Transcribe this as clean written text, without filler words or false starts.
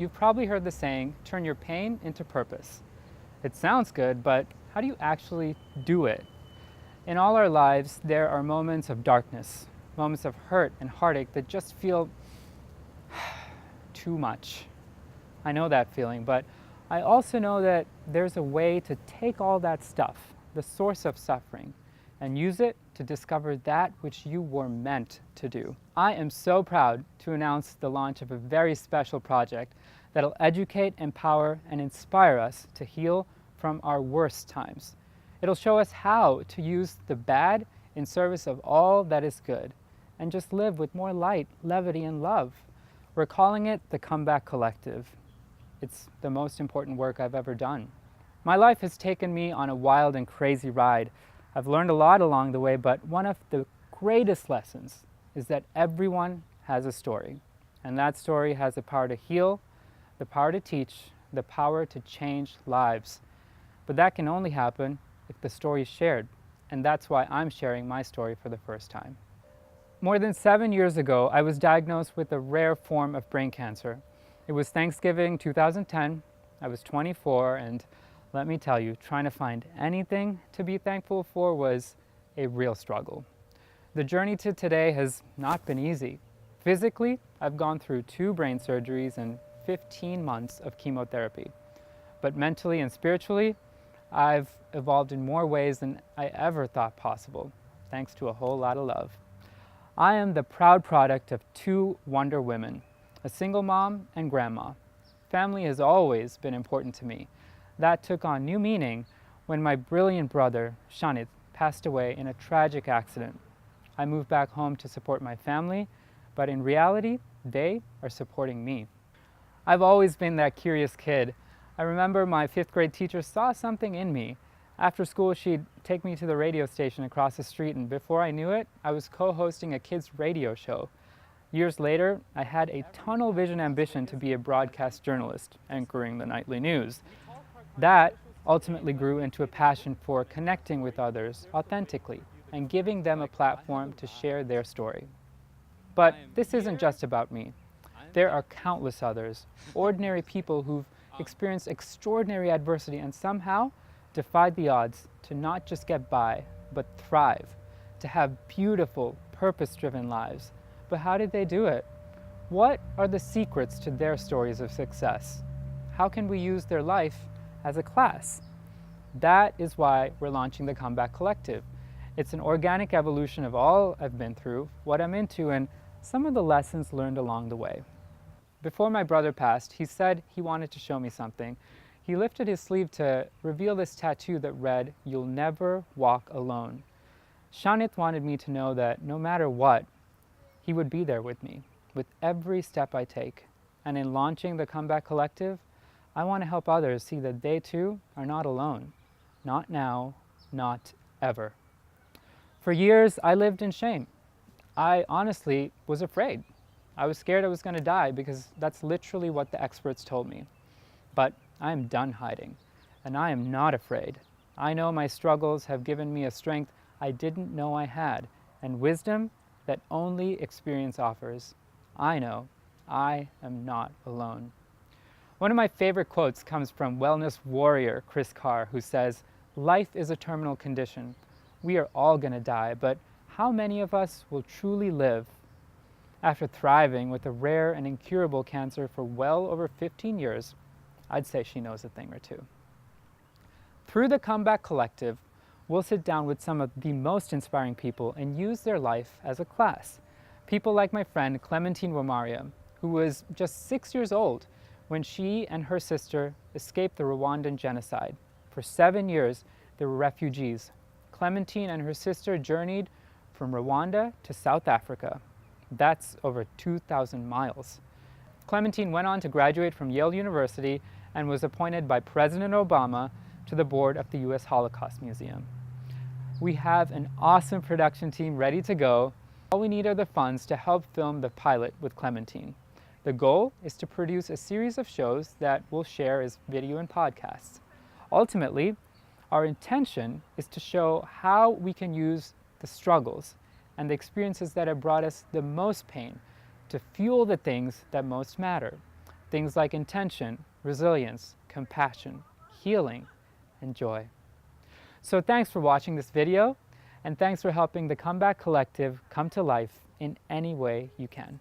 You've probably heard the saying, turn your pain into purpose. It sounds good, but how do you actually do it? In all our lives, there are moments of darkness, moments of hurt and heartache that just feel too much. I know that feeling, but I also know that there's a way to take all that stuff, the source of suffering, and use it to discover that which you were meant to do. I am so proud to announce the launch of a very special project that'll educate, empower, and inspire us to heal from our worst times. It'll show us how to use the bad in service of all that is good, and just live with more light, levity, and love. We're calling it the Comeback Collective. It's the most important work I've ever done. My life has taken me on a wild and crazy ride. I've learned a lot along the way, but one of the greatest lessons is that everyone has a story. And that story has the power to heal, the power to teach, the power to change lives. But that can only happen if the story is shared. And that's why I'm sharing my story for the first time. More than 7 years ago, I was diagnosed with a rare form of brain cancer. It was Thanksgiving 2010. I was 24, and let me tell you, trying to find anything to be thankful for was a real struggle. The journey to today has not been easy. Physically, I've gone through 2 brain surgeries and 15 months of chemotherapy. But mentally and spiritually, I've evolved in more ways than I ever thought possible, thanks to a whole lot of love. I am the proud product of 2 Wonder Women, a single mom and grandma. Family has always been important to me. That took on new meaning when my brilliant brother, Shanit, passed away in a tragic accident. I moved back home to support my family, but in reality, they are supporting me. I've always been that curious kid. I remember my 5th grade teacher saw something in me. After school, she'd take me to the radio station across the street, and before I knew it, I was co-hosting a kids' radio show. Years later, I had a tunnel vision ambition to be a broadcast journalist, anchoring the nightly news. That ultimately grew into a passion for connecting with others authentically and giving them a platform to share their story. But this isn't just about me. There are countless others, ordinary people who've experienced extraordinary adversity and somehow defied the odds to not just get by, but thrive, to have beautiful, purpose-driven lives. But how did they do it? What are the secrets to their stories of success? How can we use their life as a class? That is why we're launching the Comeback Collective. It's an organic evolution of all I've been through, what I'm into, and some of the lessons learned along the way. Before my brother passed, he said he wanted to show me something. He lifted his sleeve to reveal this tattoo that read, "You'll never walk alone." Shanit wanted me to know that no matter what, he would be there with me, with every step I take. And in launching the Comeback Collective, I want to help others see that they too are not alone. Not now, not ever. For years, I lived in shame. I honestly was afraid. I was scared I was going to die because that's literally what the experts told me. But I am done hiding, and I am not afraid. I know my struggles have given me a strength I didn't know I had, and wisdom that only experience offers. I know I am not alone. One of my favorite quotes comes from wellness warrior Chris Carr, who says, "Life is a terminal condition. We are all going to die, but how many of us will truly live?" After thriving with a rare and incurable cancer for well over 15 years, I'd say she knows a thing or two. Through the Comeback Collective, we'll sit down with some of the most inspiring people and use their life as a class. People like my friend Clementine Romaria, who was just 6 years old when she and her sister escaped the Rwandan genocide. For 7 years, they were refugees. Clementine and her sister journeyed from Rwanda to South Africa. That's over 2,000 miles. Clementine went on to graduate from Yale University and was appointed by President Obama to the board of the U.S. Holocaust Museum. We have an awesome production team ready to go. All we need are the funds to help film the pilot with Clementine. The goal is to produce a series of shows that we'll share as video and podcasts. Ultimately, our intention is to show how we can use the struggles and the experiences that have brought us the most pain to fuel the things that most matter. Things like intention, resilience, compassion, healing, and joy. So thanks for watching this video, and thanks for helping the Comeback Collective come to life in any way you can.